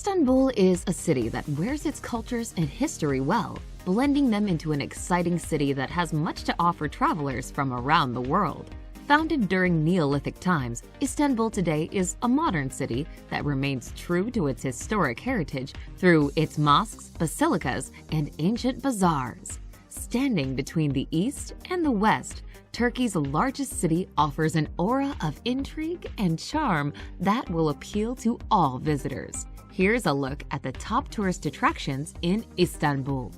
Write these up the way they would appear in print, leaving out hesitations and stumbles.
Istanbul is a city that wears its cultures and history well, blending them into an exciting city that has much to offer travelers from around the world. Founded during Neolithic times, Istanbul today is a modern city that remains true to its historic heritage through its mosques, basilicas, and ancient bazaars. Standing between the east and the west, Turkey's largest city offers an aura of intrigue and charm that will appeal to all visitors. Here's a look at the top tourist attractions in Istanbul.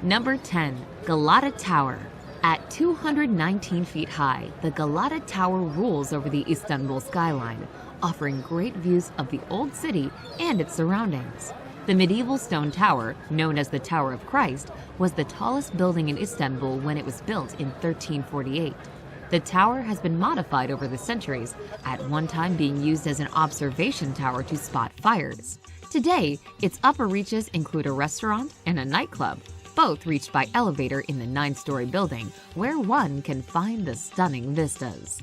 Number 10. Galata Tower. At 219 feet high, the Galata Tower rules over the Istanbul skyline, offering great views of the old city and its surroundings. The medieval stone tower, known as the Tower of Christ, was the tallest building in Istanbul when it was built in 1348. The tower has been modified over the centuries, at one time being used as an observation tower to spot fires. Today, its upper reaches include a restaurant and a nightclub, both reached by elevator in the 9-story building, where one can find the stunning vistas.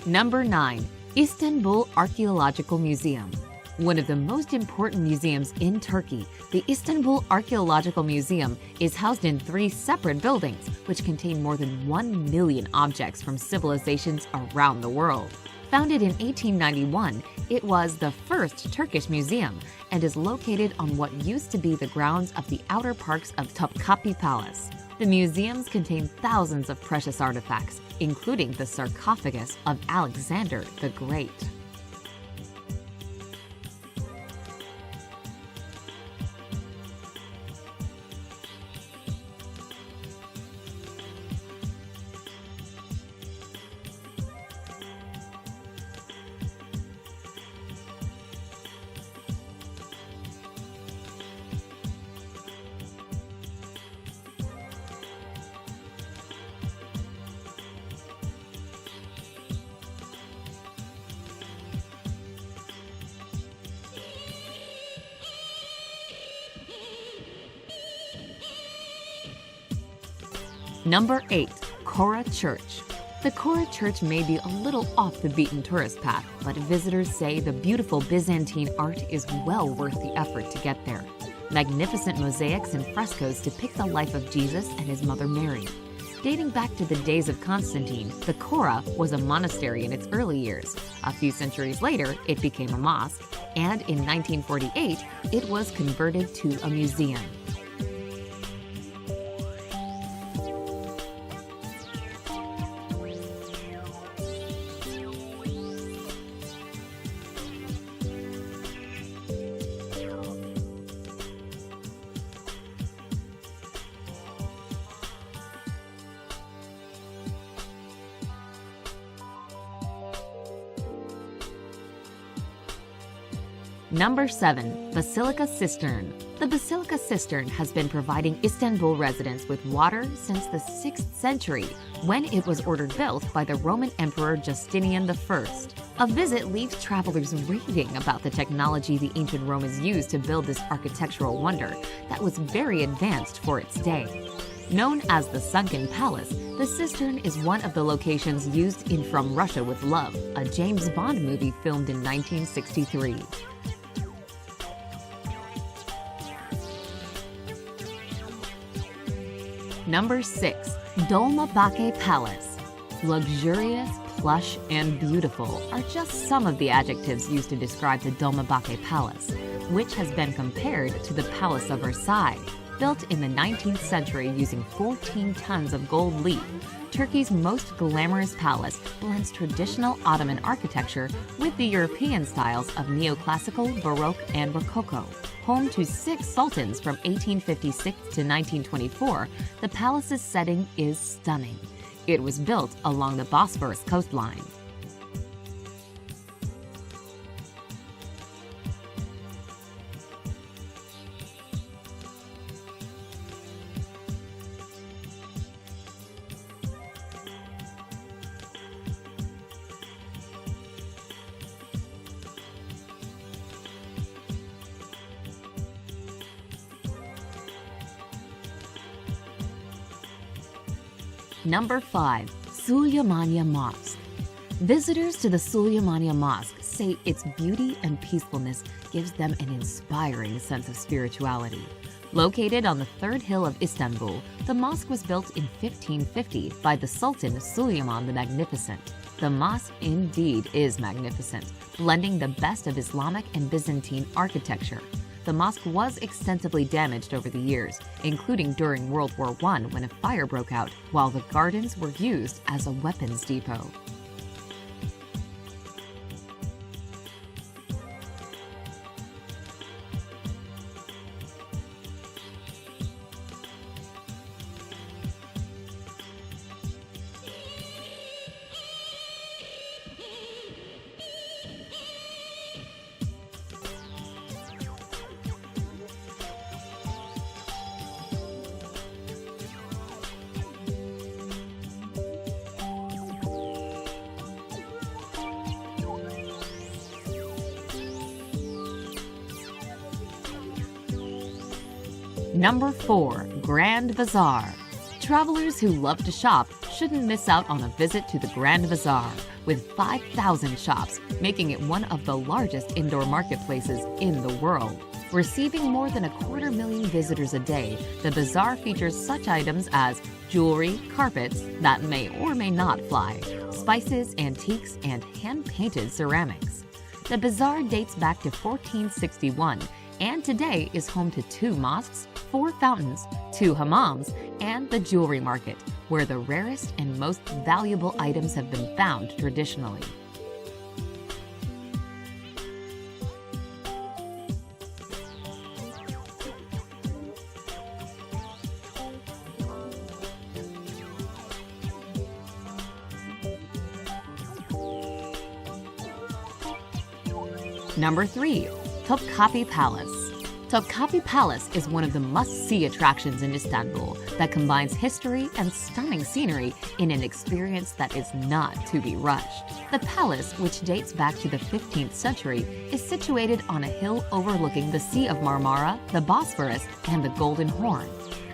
Number 9. Istanbul Archaeological Museum. One of the most important museums in Turkey, the Istanbul Archaeological Museum is housed in 3 separate buildings, which contain more than 1 million objects from civilizations around the world. Founded in 1891, it was the first Turkish museum and is located on what used to be the grounds of the outer parks of Topkapi Palace. The museums contain thousands of precious artifacts, including the sarcophagus of Alexander the Great. Number 8. Kora Church. The Kora Church may be a little off the beaten tourist path, but visitors say the beautiful Byzantine art is well worth the effort to get there. Magnificent mosaics and frescoes depict the life of Jesus and his mother Mary. Dating back to the days of Constantine, the Kora was a monastery in its early years. A few centuries later, it became a mosque, and in 1948, it was converted to a museum. Number 7. Basilica Cistern. The Basilica Cistern has been providing Istanbul residents with water since the 6th century, when it was ordered built by the Roman Emperor Justinian I. A visit leaves travelers raving about the technology the ancient Romans used to build this architectural wonder that was very advanced for its day. Known as the Sunken Palace, the cistern is one of the locations used in From Russia with Love, a James Bond movie filmed in 1963. Number 6. Dolmabahce Palace. Luxurious, plush, and beautiful are just some of the adjectives used to describe the Dolmabahce Palace, which has been compared to the Palace of Versailles. Built in the 19th century using 14 tons of gold leaf, Turkey's most glamorous palace blends traditional Ottoman architecture with the European styles of neoclassical, Baroque, and Rococo. Home to 6 sultans from 1856 to 1924, the palace's setting is stunning. It was built along the Bosphorus coastline. Number 5. Suleymaniye Mosque. Visitors to the Suleymaniye Mosque say its beauty and peacefulness gives them an inspiring sense of spirituality. Located on the third hill of Istanbul, the mosque was built in 1550 by the Sultan Suleiman the Magnificent. The mosque indeed is magnificent, blending the best of Islamic and Byzantine architecture. The mosque was extensively damaged over the years, including during World War I when a fire broke out, while the gardens were used as a weapons depot. Number 4. Grand Bazaar. Travelers who love to shop shouldn't miss out on a visit to the Grand Bazaar, with 5,000 shops, making it one of the largest indoor marketplaces in the world. Receiving more than 250,000 visitors a day, the bazaar features such items as jewelry, carpets that may or may not fly, spices, antiques, and hand-painted ceramics. The bazaar dates back to 1461 and today is home to 2 mosques, 4 fountains, 2 hammams, and the jewelry market, where the rarest and most valuable items have been found traditionally. Number 3. Topkapi Palace. Topkapi Palace is one of the must-see attractions in Istanbul that combines history and stunning scenery in an experience that is not to be rushed. The palace, which dates back to the 15th century, is situated on a hill overlooking the Sea of Marmara, the Bosphorus, and the Golden Horn.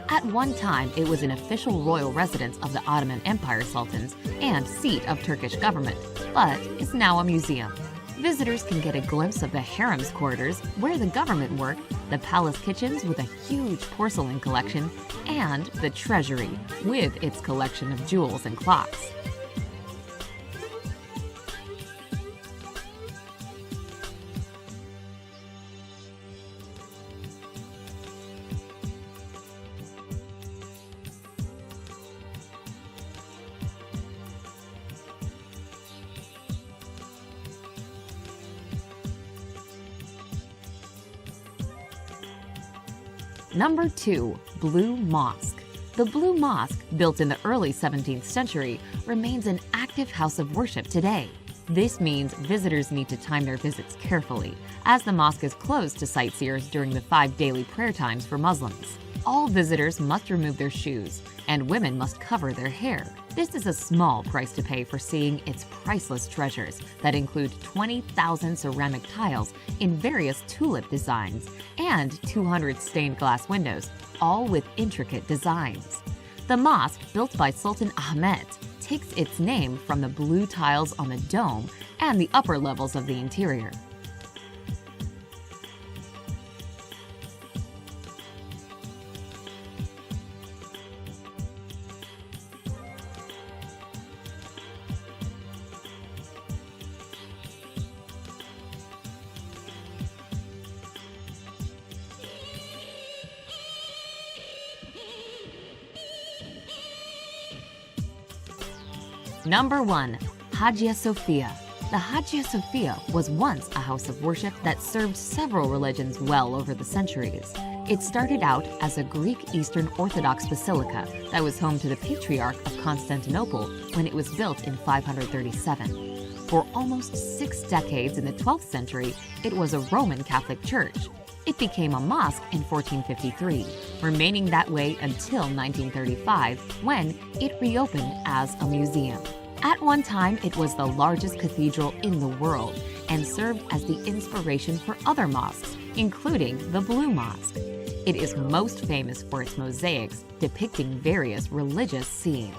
At one time, it was an official royal residence of the Ottoman Empire sultans and seat of Turkish government, but is now a museum. Visitors can get a glimpse of the harem's quarters, where the government worked, the palace kitchens with a huge porcelain collection, and the treasury, with its collection of jewels and clocks. Number 2. Blue Mosque. The Blue Mosque, built in the early 17th century, remains an active house of worship today. This means visitors need to time their visits carefully, as the mosque is closed to sightseers during the 5 daily prayer times for Muslims. All visitors must remove their shoes, and women must cover their hair. This is a small price to pay for seeing its priceless treasures that include 20,000 ceramic tiles in various tulip designs and 200 stained glass windows, all with intricate designs. The mosque, built by Sultan Ahmet, takes its name from the blue tiles on the dome and the upper levels of the interior. Number 1. Hagia Sophia. The Hagia Sophia was once a house of worship that served several religions well over the centuries. It started out as a Greek Eastern Orthodox basilica that was home to the Patriarch of Constantinople when it was built in 537. For almost 6 decades in the 12th century, it was a Roman Catholic church. It became a mosque in 1453, remaining that way until 1935, when it reopened as a museum. At one time, it was the largest cathedral in the world and served as the inspiration for other mosques, including the Blue Mosque. It is most famous for its mosaics depicting various religious scenes.